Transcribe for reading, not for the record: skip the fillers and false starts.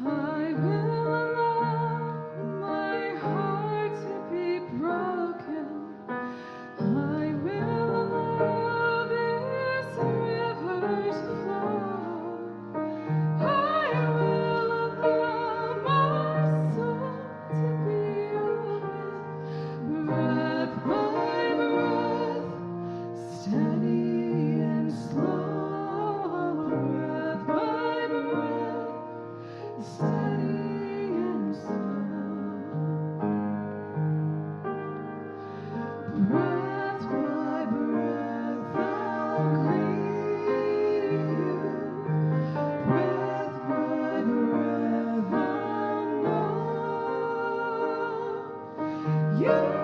I will allow my heart to be broken. I will allow this river to flow. I will allow my soul to be open, breath by breath, steady and slow, breath by breath, steady and slow, breath by breath, I'll greet you, breath by breath, I'll know you.